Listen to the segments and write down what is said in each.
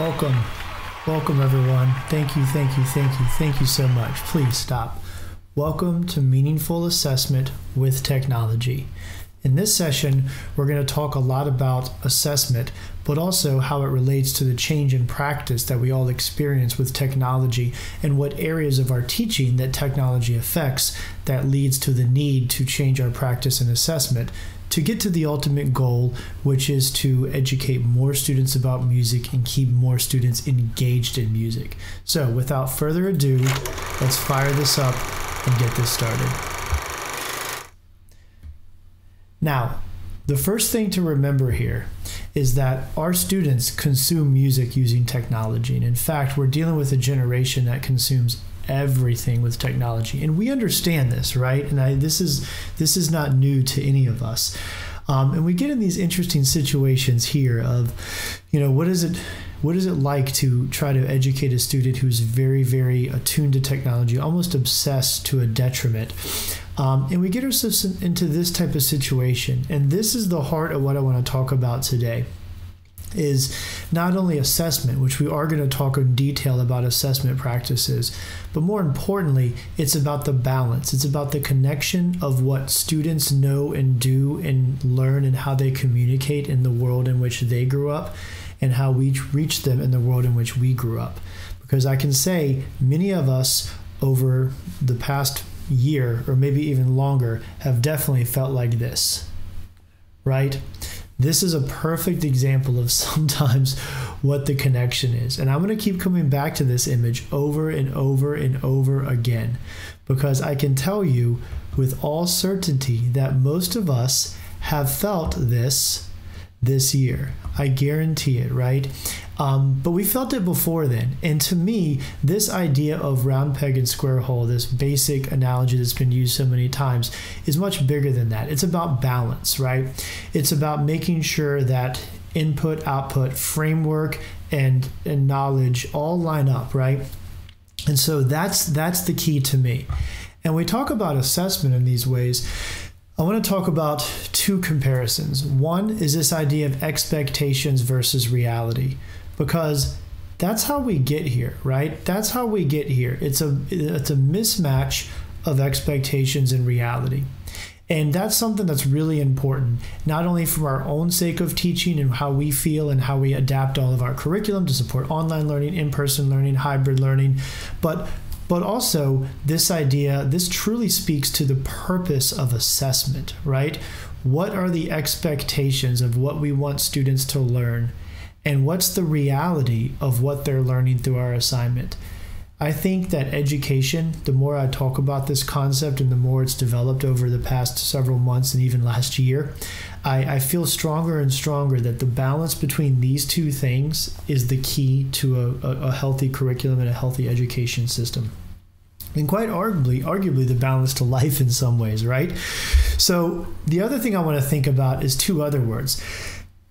Welcome. Welcome, everyone. Thank you so much. Please stop. Welcome to Meaningful Assessment with Technology. In this session, we're going to talk a lot about assessment, but also how it relates to the change in practice that we all experience with technology and what areas of our teaching that technology affects that leads to the need to change our practice and assessment to get to the ultimate goal, which is to educate more students about music and keep more students engaged in music. So without further ado, let's fire this up and get this started. Now, the first thing to remember here is that our students consume music using technology. And in fact, we're dealing with a generation that consumes everything with technology. And we understand this, right? And this is not new to any of us. And we get in these interesting situations here of, what is it like to try to educate a student who's very, very attuned to technology, almost obsessed to a detriment. And we get ourselves into this type of situation. And this is the heart of what I want to talk about today, is not only assessment, which we are going to talk in detail about assessment practices, but more importantly, it's about the balance. It's about the connection of what students know and do and learn and how they communicate in the world in which they grew up and how we reach them in the world in which we grew up. Because I can say many of us over the past year, or maybe even longer, have definitely felt like this, right? This is a perfect example of sometimes what the connection is. And I'm going to keep coming back to this image over and over and over again, because I can tell you with all certainty that most of us have felt this year. I guarantee it, right? But we felt it before then. And to me, this idea of round peg and square hole, this basic analogy that's been used so many times, is much bigger than that. It's about balance, right? It's about making sure that input, output, framework, and knowledge all line up, right? And so that's the key to me. And we talk about assessment in these ways. I want to talk about two comparisons. One is this idea of expectations versus reality, because that's how we get here, right? That's how we get here. It's a mismatch of expectations and reality. And that's something that's really important, not only from our own sake of teaching and how we feel and how we adapt all of our curriculum to support online learning, in-person learning, hybrid learning, but also this idea, this truly speaks to the purpose of assessment, right? What are the expectations of what we want students to learn? And what's the reality of what they're learning through our assignment? I think that education, the more I talk about this concept and the more it's developed over the past several months and even last year, I feel stronger and stronger that the balance between these two things is the key to a healthy curriculum and a healthy education system. And quite arguably the balance to life in some ways, right? So the other thing I want to think about is two other words: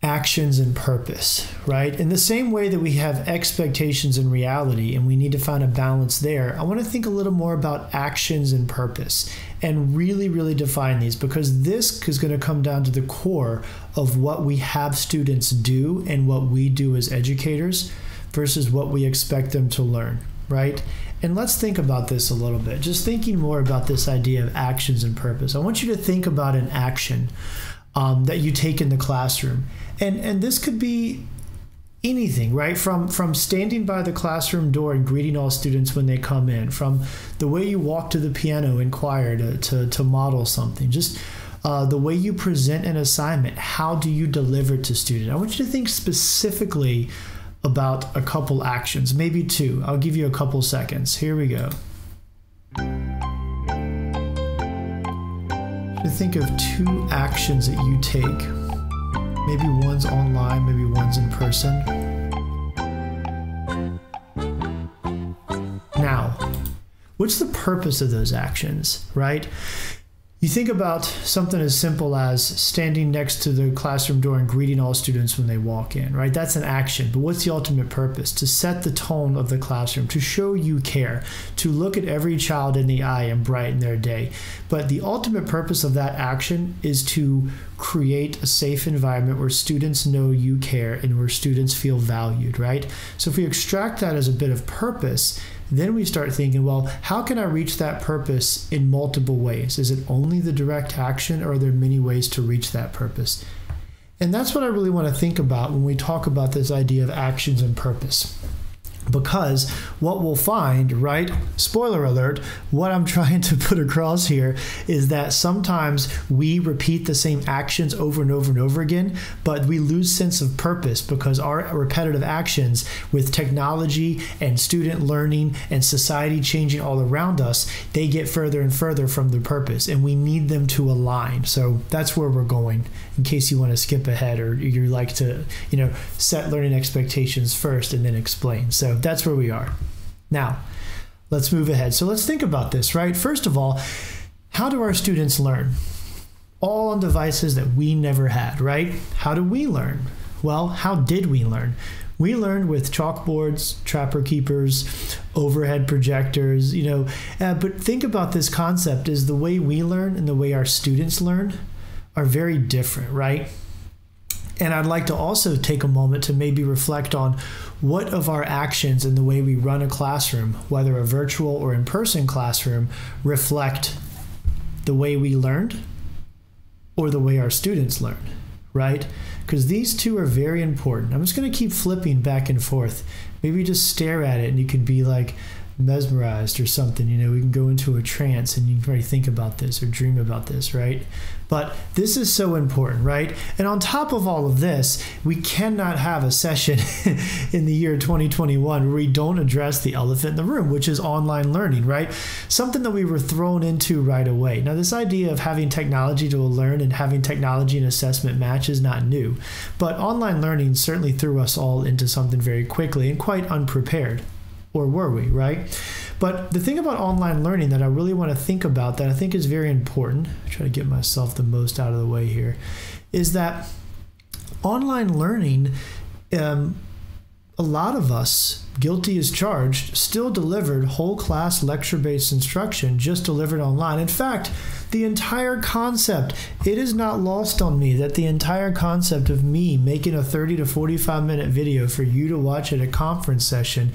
actions and purpose, right? In the same way that we have expectations and reality, and we need to find a balance there, I want to think a little more about actions and purpose and really, really define these, because this is going to come down to the core of what we have students do and what we do as educators versus what we expect them to learn, right? And let's think about this a little bit. Just thinking more about this idea of actions and purpose. I want you to think about an action that you take in the classroom. And this could be anything, right? From standing by the classroom door and greeting all students when they come in, from the way you walk to the piano in choir to model something, just the way you present an assignment, how do you deliver it to students? I want you to think specifically about a couple actions, maybe two. I'll give you a couple seconds. Here we go. To think of two actions that you take. Maybe one's online, maybe one's in person. Now, what's the purpose of those actions, right? You think about something as simple as standing next to the classroom door and greeting all students when they walk in, right? That's an action, but what's the ultimate purpose? To set the tone of the classroom, to show you care, to look at every child in the eye and brighten their day. But the ultimate purpose of that action is to create a safe environment where students know you care and where students feel valued, right? So if we extract that as a bit of purpose, then we start thinking, well, how can I reach that purpose in multiple ways? Is it only the direct action, or are there many ways to reach that purpose? And that's what I really want to think about when we talk about this idea of actions and purpose. Because what we'll find, right, spoiler alert, what I'm trying to put across here is that sometimes we repeat the same actions over and over and over again, but we lose sense of purpose because our repetitive actions with technology and student learning and society changing all around us, they get further and further from the purpose, and we need them to align. So that's where we're going, in case you want to skip ahead or you like to, set learning expectations first and then explain. So that's where we are. Now, let's move ahead. So let's think about this, right? First of all, how do our students learn? All on devices that we never had, right? How do we learn? Well, how did we learn? We learned with chalkboards, trapper keepers, overhead projectors, but think about this concept is the way we learn and the way our students learn are very different, right? And I'd like to also take a moment to maybe reflect on what of our actions and the way we run a classroom, whether a virtual or in-person classroom, reflect the way we learned or the way our students learn, right? Because these two are very important. I'm just going to keep flipping back and forth. Maybe just stare at it and you could be like mesmerized or something. We can go into a trance and you can try to think about this or dream about this, right? But this is so important, right? And on top of all of this, we cannot have a session in the year 2021 where we don't address the elephant in the room, which is online learning, right? Something that we were thrown into right away. Now, this idea of having technology to learn and having technology and assessment match is not new, but online learning certainly threw us all into something very quickly and quite unprepared. Or were we, right? But the thing about online learning that I really want to think about that I think is very important, try to get myself the most out of the way here, is that online learning, a lot of us, guilty as charged, still delivered whole class lecture-based instruction just delivered online. In fact, the entire concept, it is not lost on me that the entire concept of me making a 30 to 45 minute video for you to watch at a conference session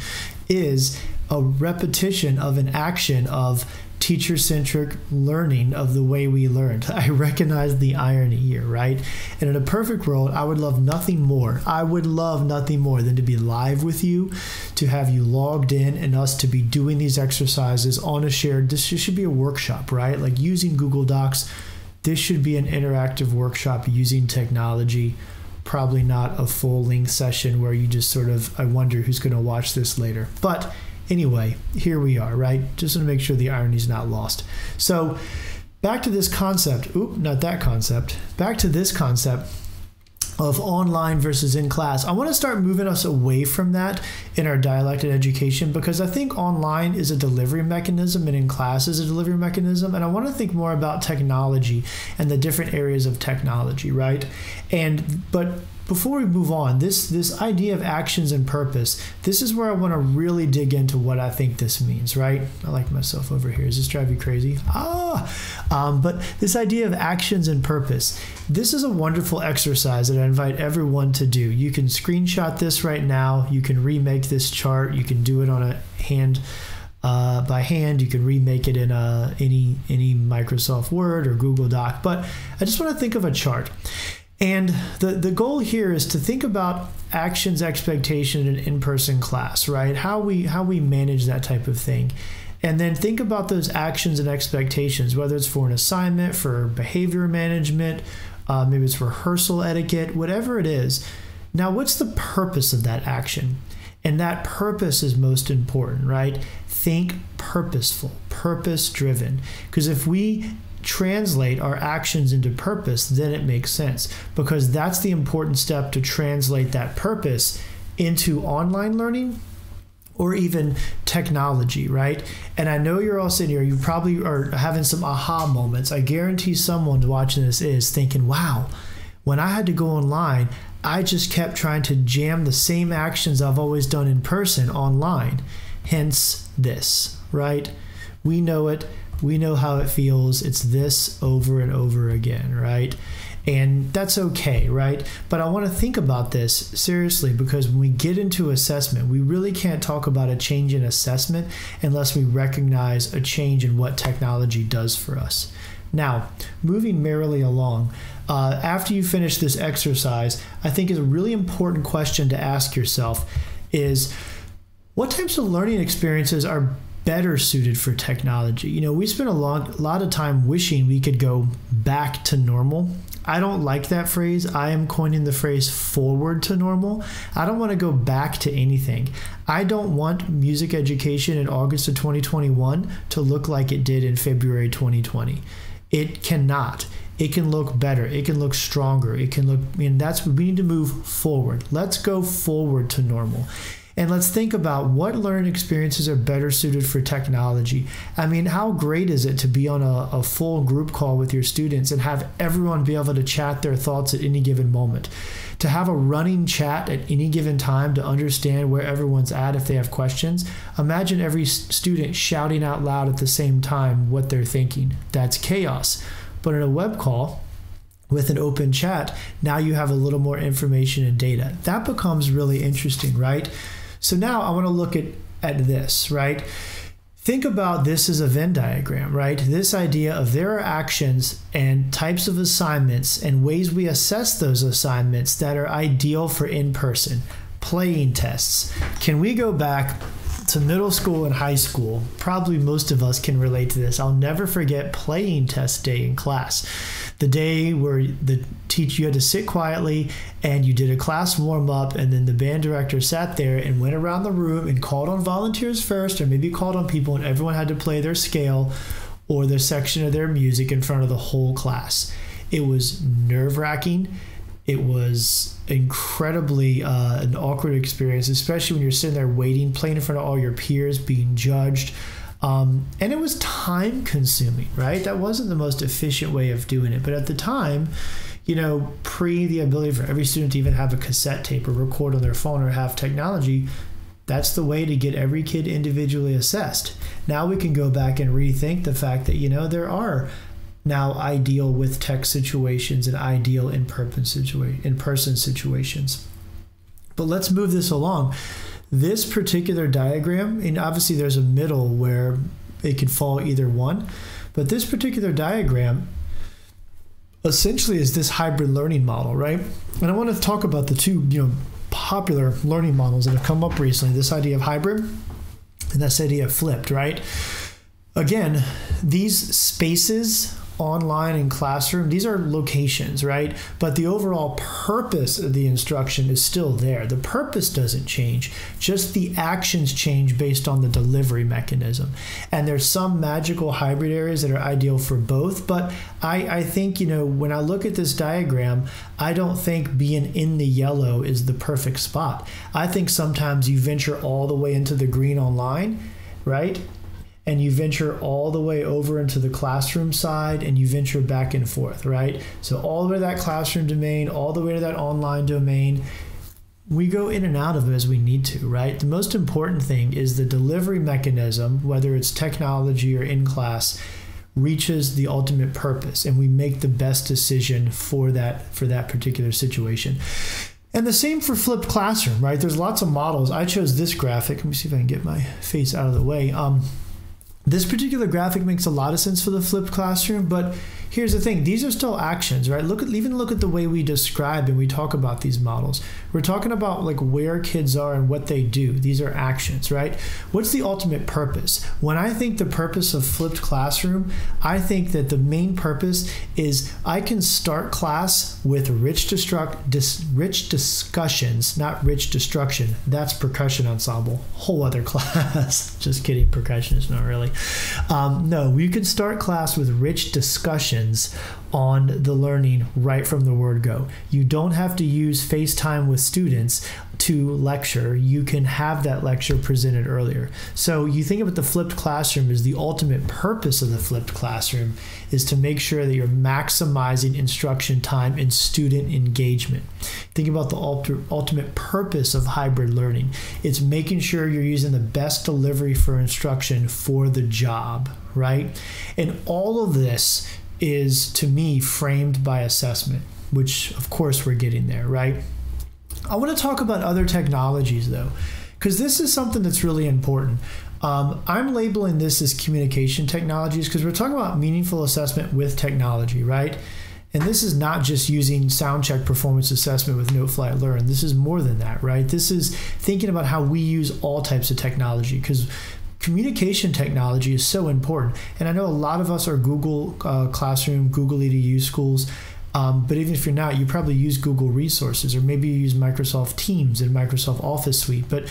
is a repetition of an action of teacher-centric learning of the way we learned. I recognize the irony here, right? And in a perfect world, I would love nothing more. I would love nothing more than to be live with you, to have you logged in and us to be doing these exercises on a shared, this should be a workshop, right? Like using Google Docs, this should be an interactive workshop using technology, probably not a full-length session where you just sort of, I wonder who's going to watch this later. But anyway, here we are, right? Just to make sure the irony is not lost. So back to this concept, not that concept, back to this concept of online versus in class. I want to start moving us away from that in our dialectic education because I think online is a delivery mechanism and in class is a delivery mechanism. And I want to think more about technology and the different areas of technology, right? But before we move on, this idea of actions and purpose, this is where I want to really dig into what I think this means, right? I like myself over here. Does this drive you crazy? But this idea of actions and purpose, this is a wonderful exercise that I invite everyone to do. You can screenshot this right now. You can remake this chart. You can do it on a hand by hand. You can remake it in any Microsoft Word or Google Doc. But I just want to think of a chart. And the goal here is to think about actions, expectation in an in-person class, right? How we manage that type of thing. And then think about those actions and expectations, whether it's for an assignment, for behavior management, maybe it's rehearsal etiquette, whatever it is. Now, what's the purpose of that action? And that purpose is most important, right? Think purposeful, purpose-driven. Because if we translate our actions into purpose, then it makes sense, because that's the important step to translate that purpose into online learning or even technology, right? And I know you're all sitting here, you probably are having some aha moments. I guarantee someone watching this is thinking, wow, when I had to go online, I just kept trying to jam the same actions I've always done in person online. Hence this, right? We know it. We know how it feels. It's this over and over again, right? And that's okay, right? But I want to think about this seriously, because when we get into assessment, we really can't talk about a change in assessment unless we recognize a change in what technology does for us. Now, moving merrily along, after you finish this exercise, I think is a really important question to ask yourself is, what types of learning experiences are better suited for technology? You know, we spend a lot of time wishing we could go back to normal. I don't like that phrase. I am coining the phrase forward to normal. I don't want to go back to anything. I don't want music education in August of 2021 to look like it did in February 2020. It cannot. It can look better. It can look stronger. It can look, that's what we need to move forward. Let's go forward to normal. And let's think about what learning experiences are better suited for technology. I mean, how great is it to be on a full group call with your students and have everyone be able to chat their thoughts at any given moment? To have a running chat at any given time to understand where everyone's at if they have questions. Imagine every student shouting out loud at the same time what they're thinking. That's chaos. But in a web call, with an open chat, now you have a little more information and data. That becomes really interesting, right? So now I want to look at this, right? Think about this as a Venn diagram, right? This idea of there are actions and types of assignments and ways we assess those assignments that are ideal for in-person. Playing tests. Can we go back to middle school and high school? Probably most of us can relate to this. I'll never forget playing test day in class. The day where you had to sit quietly and you did a class warm-up, and then the band director sat there and went around the room and called on volunteers first, or maybe called on people, and everyone had to play their scale or their section of their music in front of the whole class. It was nerve-wracking. It was incredibly an awkward experience, especially when you're sitting there waiting, playing in front of all your peers, being judged. And it was time consuming, right? That wasn't the most efficient way of doing it. But at the time, you know, pre the ability for every student to even have a cassette tape or record on their phone or have technology, that's the way to get every kid individually assessed. Now we can go back and rethink the fact that, you know, there are now ideal with tech situations and ideal in-person situations. But let's move this along. This particular diagram, and obviously there's a middle where it could fall either one, but this particular diagram essentially is this hybrid learning model, right? And I want to talk about the two, popular learning models that have come up recently, this idea of hybrid and this idea of flipped, right? Again, these spaces, online and classroom, these are locations, right? But the overall purpose of the instruction is still there. The purpose doesn't change, just the actions change based on the delivery mechanism. And there's some magical hybrid areas that are ideal for both, but I think, when I look at this diagram, I don't think being in the yellow is the perfect spot. I think sometimes you venture all the way into the green online, right? And you venture all the way over into the classroom side, and you venture back and forth, right? So all the way to that classroom domain, all the way to that online domain. We go in and out of it as we need to, right? The most important thing is the delivery mechanism, whether it's technology or in class, reaches the ultimate purpose, and we make the best decision for that particular situation. And the same for flipped classroom, right? There's lots of models. I chose this graphic. Let me see if I can get my face out of the way. This particular graphic makes a lot of sense for the flipped classroom, but here's the thing. These are still actions, right? Look at the way we describe and we talk about these models. We're talking about like where kids are and what they do. These are actions, right? What's the ultimate purpose? When I think the purpose of flipped classroom, I think that the main purpose is I can start class with rich discussions, not rich destruction. That's percussion ensemble, whole other class. Just kidding, percussion is not really. No, we can start class with rich discussions on the learning right from the word go. You don't have to use FaceTime with students to lecture. You can have that lecture presented earlier. So you think about the flipped classroom as the ultimate purpose of the flipped classroom is to make sure that you're maximizing instruction time and student engagement. Think about the ultimate purpose of hybrid learning. It's making sure you're using the best delivery for instruction for the job, right? And all of this is, to me, framed by assessment. which of course we're getting there, right? I want to talk about other technologies though, because this is something that's really important. I'm labeling this as communication technologies because we're talking about meaningful assessment with technology, right? And this is not just using sound check performance assessment with Note Flight Learn. This is more than that, right? This is thinking about how we use all types of technology, because communication technology is so important. And I know a lot of us are Google Classroom, Google EDU schools, but even if you're not, you probably use Google resources, or maybe you use Microsoft Teams and Microsoft Office Suite. But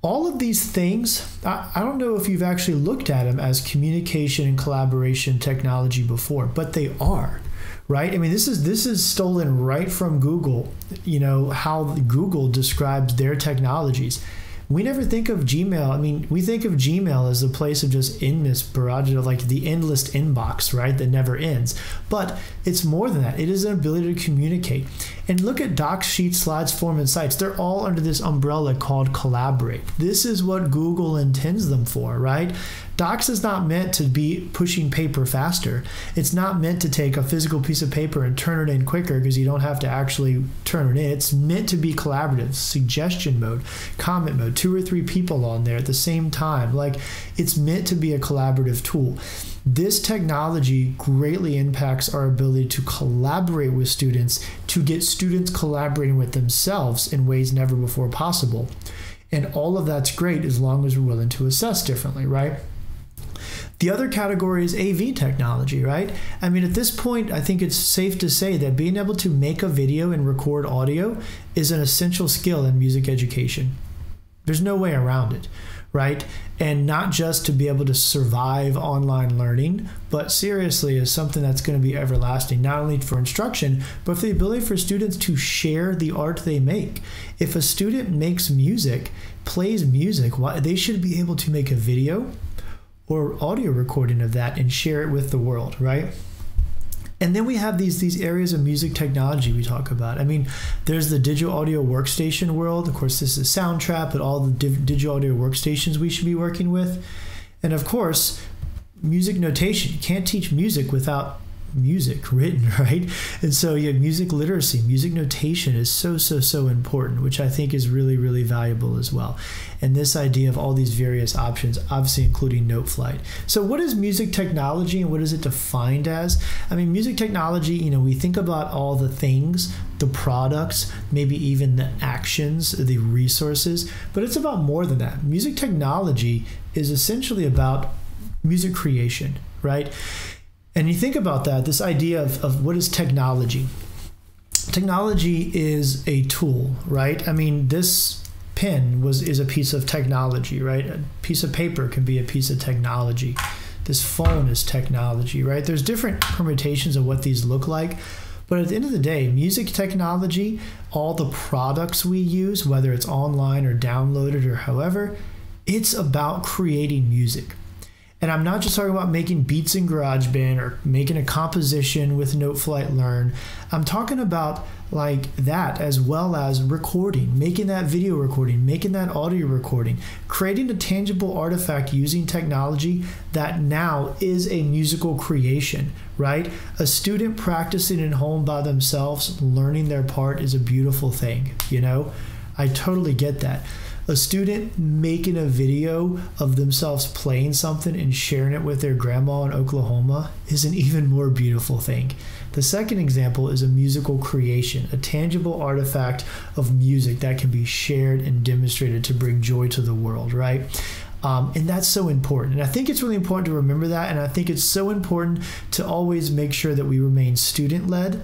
all of these things, I don't know if you've actually looked at them as communication and collaboration technology before, but they are, right? I mean, this is stolen right from Google, you know, how Google describes their technologies. We never think of Gmail. I mean, we think of Gmail as a place of just endless barrage of like the endless inbox, right? That never ends. But it's more than that. It is an ability to communicate. And look at Docs, Sheets, Slides, Form, and Sites. They're all under this umbrella called Collaborate. This is what Google intends them for, right? Docs is not meant to be pushing paper faster. It's not meant to take a physical piece of paper and turn it in quicker because you don't have to actually turn it in. It's meant to be collaborative, suggestion mode, comment mode, 2 or 3 people on there at the same time. Like, it's meant to be a collaborative tool. This technology greatly impacts our ability to collaborate with students, to get students collaborating with themselves in ways never before possible. And all of that's great as long as we're willing to assess differently, right? The other category is AV technology, right? I mean, at this point, I think it's safe to say that being able to make a video and record audio is an essential skill in music education. There's no way around it, right? And not just to be able to survive online learning, but seriously is something that's going to be everlasting, not only for instruction, but for the ability for students to share the art they make. If a student makes music, plays music, they should be able to make a video or audio recording of that and share it with the world, right? And then we have these areas of music technology we talk about. I mean, there's the digital audio workstation world. Of course, this is Soundtrap and all the digital audio workstations we should be working with. And of course, music notation. You can't teach music without music written, right? And so yeah, music literacy, music notation is so important, which I think is really, really valuable as well. And this idea of all these various options, obviously including Note Flight. So what is music technology and what is it defined as? I mean, music technology, you know, we think about all the things, the products, maybe even the actions, the resources, but it's about more than that. Music technology is essentially about music creation, right? And you think about that, this idea of what is technology? Technology is a tool, right? I mean, this pen is a piece of technology, right? A piece of paper can be a piece of technology. This phone is technology, right? There's different permutations of what these look like. But at the end of the day, music technology, all the products we use, whether it's online or downloaded or however, it's about creating music. And I'm not just talking about making beats in GarageBand or making a composition with Note Flight Learn. I'm talking about like that, as well as recording, making that video recording, making that audio recording, creating a tangible artifact using technology that now is a musical creation, right? A student practicing at home by themselves, learning their part is a beautiful thing, you know? I totally get that. A student making a video of themselves playing something and sharing it with their grandma in Oklahoma is an even more beautiful thing. The second example is a musical creation, a tangible artifact of music that can be shared and demonstrated to bring joy to the world, right? And that's so important. And I think it's really important to remember that. And I think it's so important to always make sure that we remain student-led,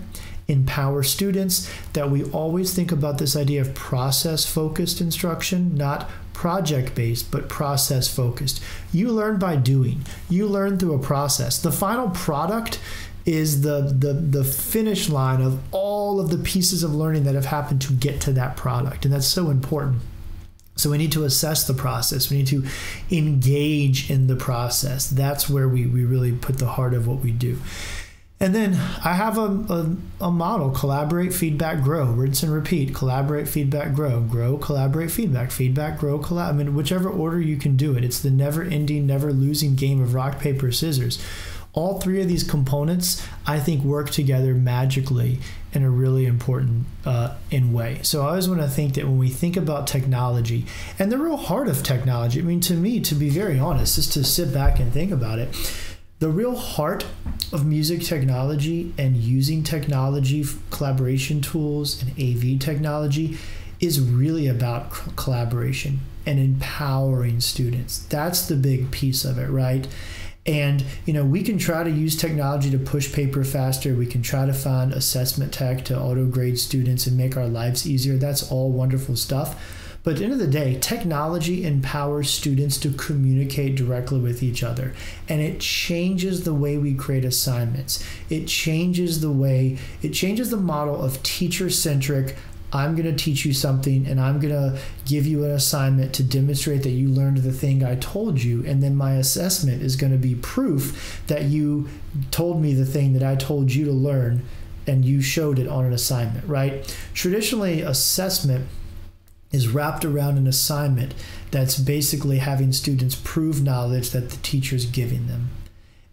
empower students, that we always think about this idea of process-focused instruction, not project-based, but process-focused. You learn by doing. You learn through a process. The final product is the finish line of all of the pieces of learning that have happened to get to that product. And that's so important. So we need to assess the process. We need to engage in the process. That's where we really put the heart of what we do. And then I have a model: collaborate, feedback, grow, rinse and repeat. Collaborate, feedback, grow, collaborate, feedback, grow, I mean, whichever order you can do it. It's the never-ending, never-losing game of rock, paper, scissors. All three of these components, I think, work together magically in a really important way. So I always want to think that when we think about technology and the real heart of technology, I mean, to me, to be very honest, just to sit back and think about it, the real heart of music technology and using technology, collaboration tools and AV technology is really about collaboration and empowering students. That's the big piece of it, right? And, we can try to use technology to push paper faster. We can try to find assessment tech to auto-grade students and make our lives easier. That's all wonderful stuff. But at the end of the day, technology empowers students to communicate directly with each other. And it changes the way we create assignments. It changes the model of teacher-centric. I'm going to teach you something and I'm going to give you an assignment to demonstrate that you learned the thing I told you. And then my assessment is going to be proof that you told me the thing that I told you to learn and you showed it on an assignment, right? Traditionally, assessment is wrapped around an assignment that's basically having students prove knowledge that the teacher's giving them.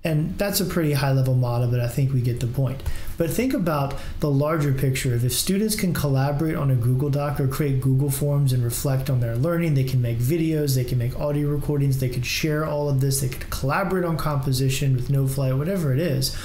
And that's a pretty high-level model, but I think we get the point. But think about the larger picture of if students can collaborate on a Google Doc or create Google Forms and reflect on their learning, they can make videos, they can make audio recordings, they could share all of this, they could collaborate on composition with NoFly, whatever it is.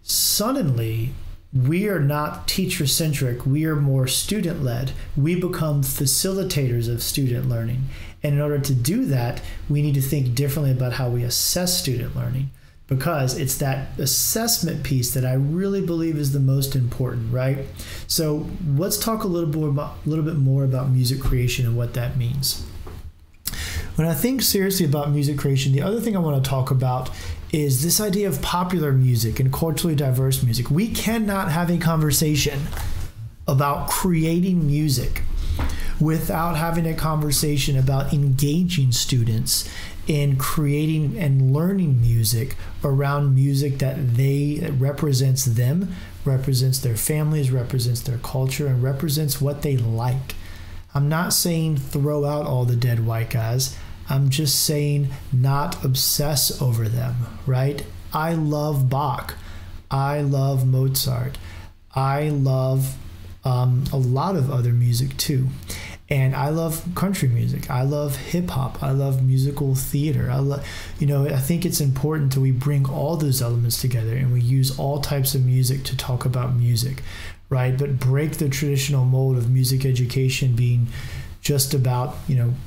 Suddenly, we are not teacher-centric, we are more student-led. We become facilitators of student learning. And in order to do that, we need to think differently about how we assess student learning, because it's that assessment piece that I really believe is the most important, right? So let's talk a little bit more about music creation and what that means. When I think seriously about music creation, the other thing I want to talk about is this idea of popular music and culturally diverse music. We cannot have a conversation about creating music without having a conversation about engaging students in creating and learning music around music that represents them, represents their families, represents their culture, and represents what they like. I'm not saying throw out all the dead white guys. I'm just saying not obsess over them, right? I love Bach. I love Mozart. I love a lot of other music too. And I love country music. I love hip hop. I love musical theater. I think it's important that we bring all those elements together and we use all types of music to talk about music, right? But break the traditional mold of music education being just about,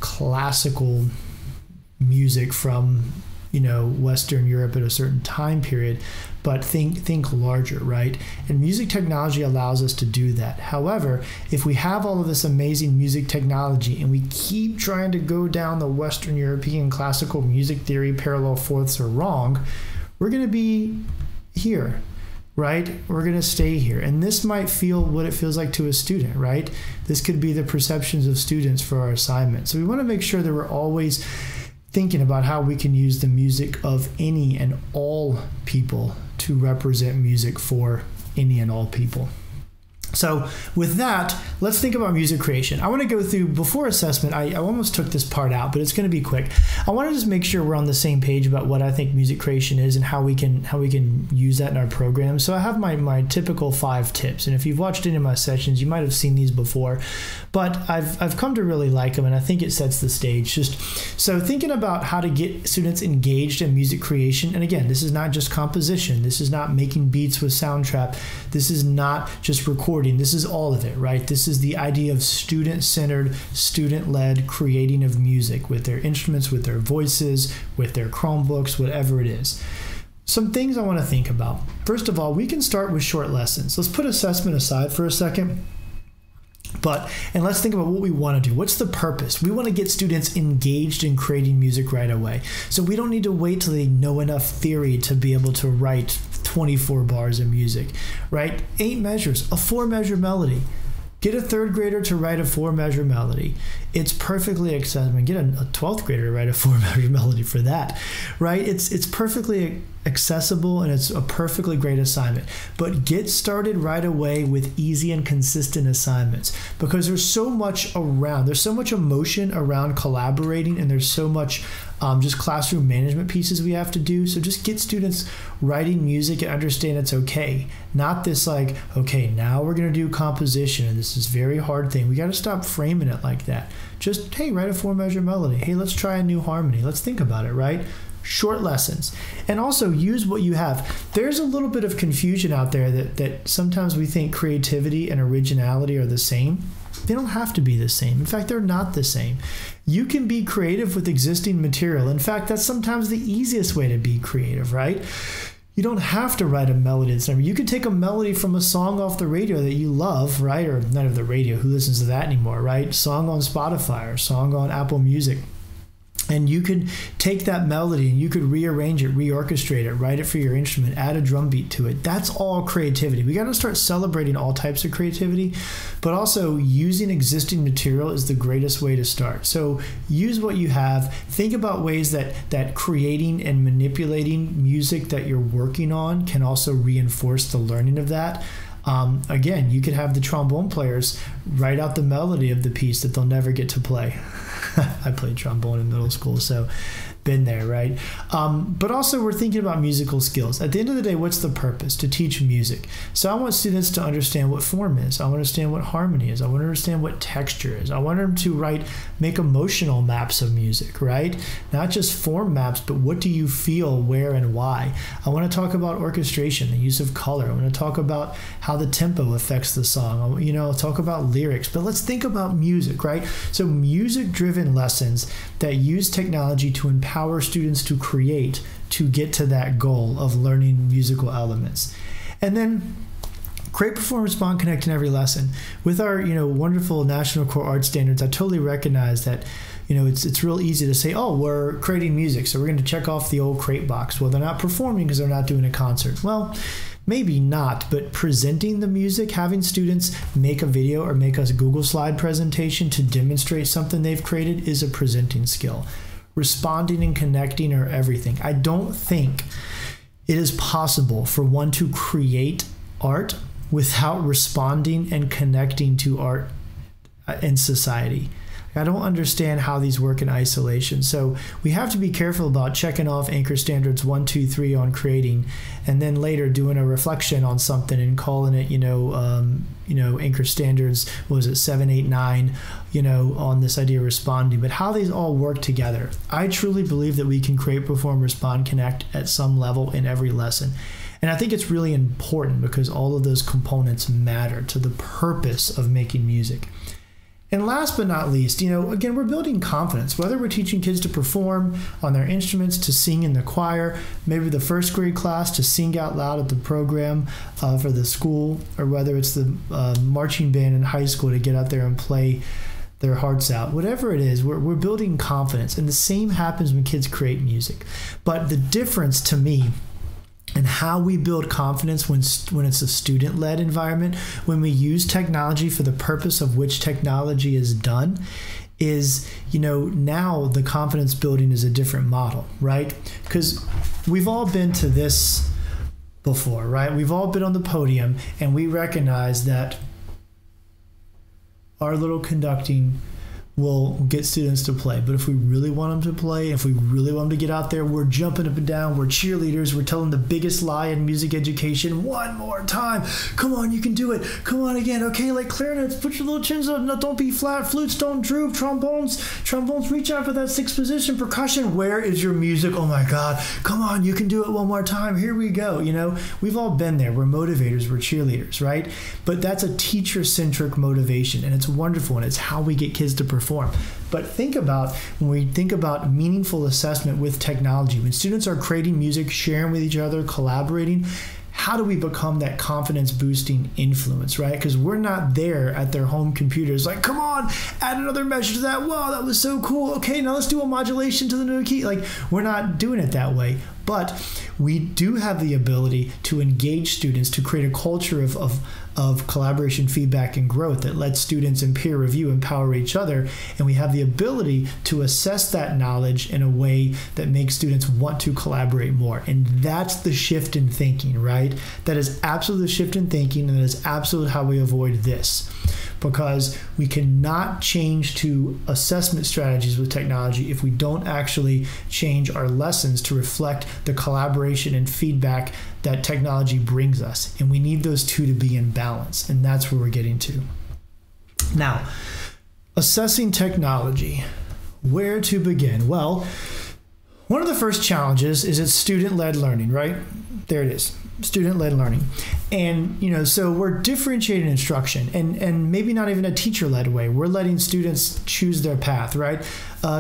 classical music from, Western Europe at a certain time period, but think larger, right? And music technology allows us to do that. However, if we have all of this amazing music technology and we keep trying to go down the Western European classical music theory parallel fourths are wrong, we're going to be here, right? We're going to stay here. And this might feel what it feels like to a student, right? This could be the perceptions of students for our assignment. So we want to make sure that we're always thinking about how we can use the music of any and all people to represent music for any and all people. So with that, let's think about music creation. I want to go through, before assessment, I almost took this part out, but it's going to be quick. I want to just make sure we're on the same page about what I think music creation is and how we can use that in our program. So I have my typical 5 tips, and if you've watched any of my sessions, you might have seen these before, but I've come to really like them, and I think it sets the stage. So thinking about how to get students engaged in music creation, and again, this is not just composition, this is not making beats with Soundtrap, this is not just recording. This is all of it, right? This is the idea of student-centered, student-led creating of music with their instruments, with their voices, with their Chromebooks, whatever it is. Some things I want to think about. First of all, we can start with short lessons. Let's put assessment aside for a second. And let's think about what we want to do. What's the purpose? We want to get students engaged in creating music right away. So we don't need to wait till they know enough theory to be able to write 24 bars of music, right? 8 measures, a 4-measure melody. Get a 3rd grader to write a 4-measure melody. It's perfectly accessible. Get a 12th grader to write a 4-measure melody for that, right? It's perfectly accessible and it's a perfectly great assignment. But get started right away with easy and consistent assignments, because there's so much around. There's so much emotion around collaborating, and there's so much just classroom management pieces we have to do. So just get students writing music and understand it's okay. Not this like, okay, now we're going to do composition and this is very hard thing. We got to stop framing it like that. Just, hey, write a 4-measure melody. Hey, let's try a new harmony. Let's think about it, right? Short lessons. And also use what you have. There's a little bit of confusion out there that sometimes we think creativity and originality are the same. They don't have to be the same. In fact, they're not the same. You can be creative with existing material. In fact, that's sometimes the easiest way to be creative, right? You don't have to write a melody that's number. You could take a melody from a song off the radio that you love, right? Or not of the radio. Who listens to that anymore, right? Song on Spotify or song on Apple Music. And you could take that melody and you could rearrange it, reorchestrate it, write it for your instrument, add a drum beat to it. That's all creativity. We got to start celebrating all types of creativity, but also using existing material is the greatest way to start. So use what you have. Think about ways that creating and manipulating music that you're working on can also reinforce the learning of that. Again, you could have the trombone players write out the melody of the piece that they'll never get to play. I played trombone in middle school, so been there, right? But also we're thinking about musical skills. At the end of the day, what's the purpose? To teach music. So I want students to understand what form is. I want to understand what harmony is. I want to understand what texture is. I want them to make emotional maps of music, right? Not just form maps, but what do you feel, where, and why? I want to talk about orchestration, the use of color. I want to talk about how the tempo affects the song. I'll talk about lyrics, but let's think about music, right? So music-driven lessons that use technology to empower students to create to get to that goal of learning musical elements. And then create, perform, respond, connect in every lesson. With our wonderful National Core Art Standards, I totally recognize that it's real easy to say, oh, we're creating music, so we're going to check off the old crate box. Well, they're not performing because they're not doing a concert. Well, maybe not, but presenting the music, having students make a video or make us Google slide presentation to demonstrate something they've created is a presenting skill. Responding and connecting are everything. I don't think it is possible for one to create art without responding and connecting to art in society. I don't understand how these work in isolation. So we have to be careful about checking off anchor standards 1, 2, 3 on creating, and then later doing a reflection on something and calling it, anchor standards, 7, 8, 9, on this idea of responding. But how these all work together. I truly believe that we can create, perform, respond, connect at some level in every lesson. And I think it's really important because all of those components matter to the purpose of making music. And last but not least, again, we're building confidence, whether we're teaching kids to perform on their instruments, to sing in the choir, maybe the first grade class to sing out loud at the program for the school, or whether it's the marching band in high school to get out there and play their hearts out. Whatever it is, we're building confidence. And the same happens when kids create music. But the difference to me and how we build confidence when it's a student-led environment, when we use technology for the purpose of which technology is done, is, now the confidence building is a different model, right? Because we've all been to this before, right? We've all been on the podium and we recognize that our little conducting will get students to play. But if we really want them to play, if we really want them to get out there, we're jumping up and down, we're cheerleaders, we're telling the biggest lie in music education, one more time, come on, you can do it, come on again, okay, like clarinets, put your little chins up, no, don't be flat, flutes don't droop, trombones, reach out for that 6th position, percussion, where is your music? Oh my God, come on, you can do it one more time, here we go. We've all been there, we're motivators, we're cheerleaders, right? But that's a teacher-centric motivation, and it's wonderful, and it's how we get kids to perform. But think about when we think about meaningful assessment with technology, when students are creating music, sharing with each other, collaborating, how do we become that confidence boosting influence, right? Because we're not there at their home computers like, come on, add another measure to that. Wow, that was so cool. Okay, now let's do a modulation to the new key. Like, we're not doing it that way. But we do have the ability to engage students to create a culture of collaboration, feedback, and growth that lets students in peer review empower each other. And we have the ability to assess that knowledge in a way that makes students want to collaborate more. And that's the shift in thinking, right? That is absolutely the shift in thinking, and that is absolutely how we avoid this. because we cannot change to assessment strategies with technology if we don't actually change our lessons to reflect the collaboration and feedback that technology brings us. And we need those two to be in balance, and that's where we're getting to. Now, assessing technology. Where to begin? Well, one of the first challenges is it's student-led learning, right? There it is, student-led learning. And, so we're differentiating instruction and maybe not even a teacher-led way. We're letting students choose their path, right?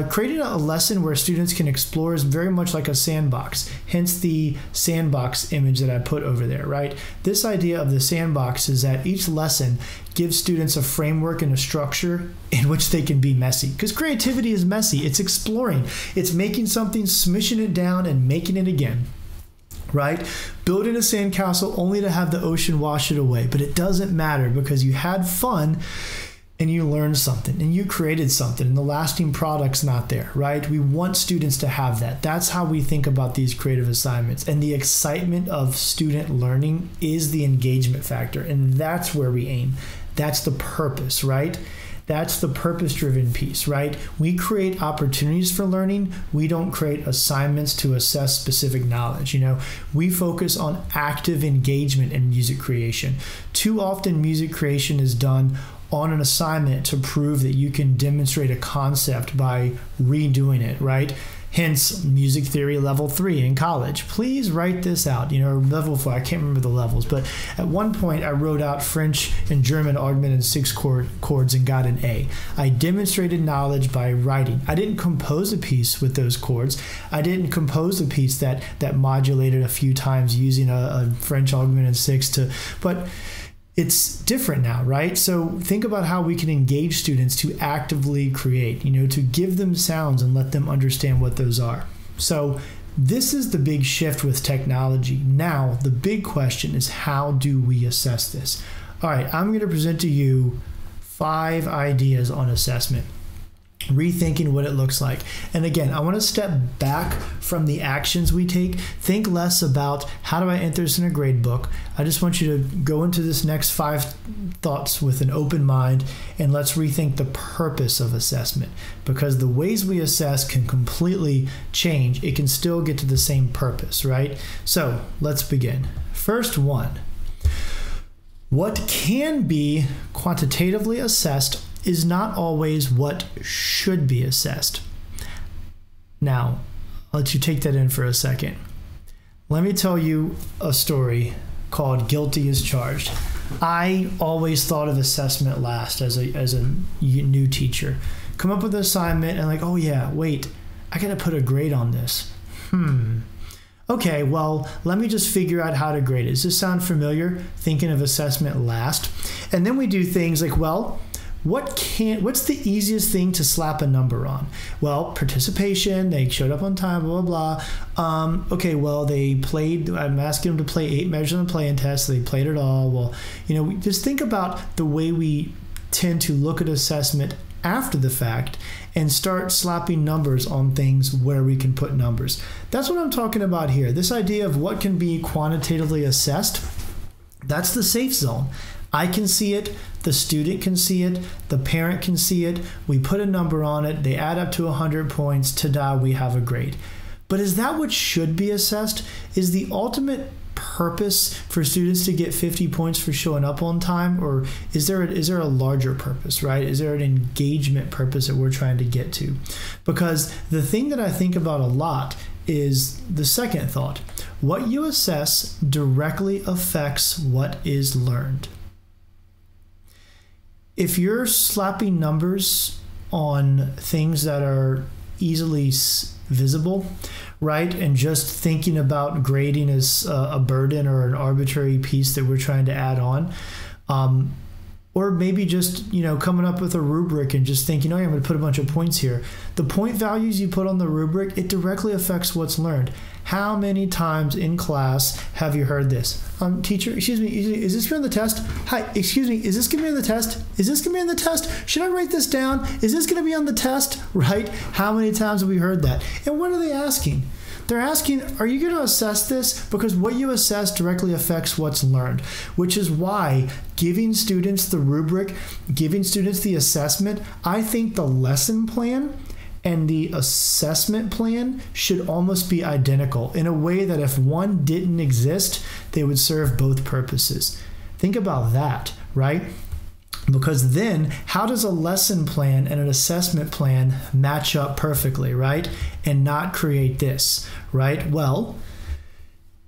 Creating a lesson where students can explore is very much like a sandbox, hence the sandbox image that I put over there, right? This idea of the sandbox is that each lesson gives students a framework and a structure in which they can be messy. Because creativity is messy. It's exploring. It's making something, smishing it down, and making it again. Right? Building a sandcastle only to have the ocean wash it away. But it doesn't matter because you had fun and you learned something and you created something and the lasting product's not there, right? We want students to have that. That's how we think about these creative assignments. And the excitement of student learning is the engagement factor. And that's where we aim. That's the purpose, right? That's the purpose-driven piece, right? We create opportunities for learning. We don't create assignments to assess specific knowledge. We focus on active engagement in music creation. Too often, music creation is done on an assignment to prove that you can demonstrate a concept by redoing it, right? Hence, music theory level 3 in college. Please write this out, level 4. I can't remember the levels, but at one point I wrote out French and German augmented 6-chord chords and got an A. I demonstrated knowledge by writing. I didn't compose a piece with those chords. I didn't compose a piece that modulated a few times using a French augmented 6 but it's different now, right? So think about how we can engage students to actively create, to give them sounds and let them understand what those are. So this is the big shift with technology. Now, the big question is, how do we assess this? All right, I'm going to present to you 5 ideas on assessment, rethinking what it looks like. And again, I want to step back from the actions we take. Think less about how do I enter this in a grade book. I just want you to go into this next 5 thoughts with an open mind, and let's rethink the purpose of assessment, because the ways we assess can completely change. It can still get to the same purpose, right? So let's begin. First one, what can be quantitatively assessed is not always what should be assessed. Now, I'll let you take that in for a second. Let me tell you a story called Guilty as Charged. I always thought of assessment last as a new teacher. Come up with an assignment and oh yeah, wait, I gotta put a grade on this. Okay, well, let me just figure out how to grade it. Does this sound familiar? Thinking of assessment last. And then we do things like, well, what's the easiest thing to slap a number on? Well, participation, they showed up on time, blah, blah, blah. Okay, well, they played, I'm asking them to play 8 measures on the play-in test, so they played it all. Well, just think about the way we tend to look at assessment after the fact and start slapping numbers on things where we can put numbers. That's what I'm talking about here. This idea of what can be quantitatively assessed, that's the safe zone. I can see it, the student can see it, the parent can see it, we put a number on it, they add up to 100 points, ta-da, we have a grade. But is that what should be assessed? Is the ultimate purpose for students to get 50 points for showing up on time, or is there a larger purpose, right? Is there an engagement purpose that we're trying to get to? Because the thing that I think about a lot is the second thought. What you assess directly affects what is learned. If you're slapping numbers on things that are easily visible, right, and just thinking about grading as a burden or an arbitrary piece that we're trying to add on, or maybe just coming up with a rubric and just thinking, oh yeah, I'm going to put a bunch of points here. The point values you put on the rubric, it directly affects what's learned. How many times in class have you heard this? Teacher, excuse me, is this going to be on the test? Hi, excuse me, is this going to be on the test? Is this going to be on the test? Should I write this down? Is this going to be on the test? Right? How many times have we heard that? And what are they asking? They're asking, are you going to assess this? Because what you assess directly affects what's learned, which is why giving students the rubric, giving students the assessment, I think the lesson plan and the assessment plan should almost be identical in a way that if one didn't exist, they would serve both purposes. Think about that, right? Because then how does a lesson plan and an assessment plan match up perfectly, right? And not create this, right? Well,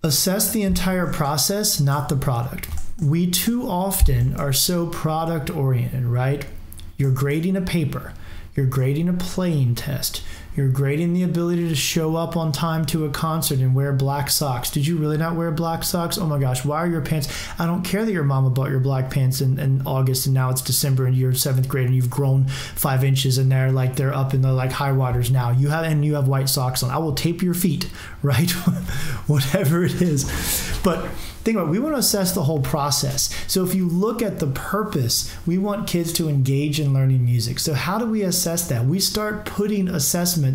assess the entire process, not the product. We too often are so product oriented, right? You're grading a paper. You're grading a playing test. You're grading the ability to show up on time to a concert and wear black socks. Did you really not wear black socks? Oh my gosh, why are your pants? I don't care that your mama bought your black pants in August and now it's December and you're 7th grade and you've grown 5 inches and they're up in the like high waters now. You have white socks on. I will tape your feet, right? Whatever it is. But think about it, we want to assess the whole process. So if you look at the purpose, we want kids to engage in learning music. So how do we assess that? We start putting assessments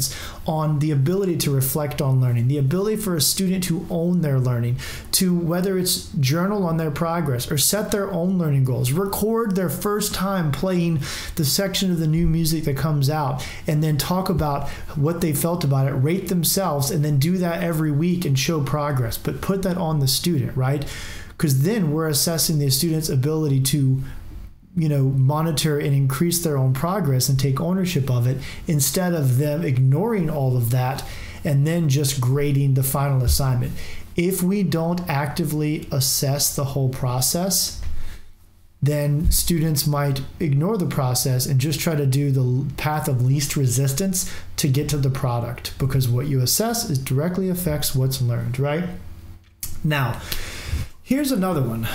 on the ability to reflect on learning, the ability for a student to own their learning, to whether it's journal on their progress or set their own learning goals, record their first time playing the section of the new music that comes out, and then talk about what they felt about it, rate themselves, and then do that every week and show progress. But put that on the student, right? Because then we're assessing the student's ability to monitor and increase their own progress and take ownership of it instead of them ignoring all of that and then just grading the final assignment. If we don't actively assess the whole process, then students might ignore the process and just try to do the path of least resistance to get to the product, because what you assess is directly affects what's learned, right? Now, here's another one.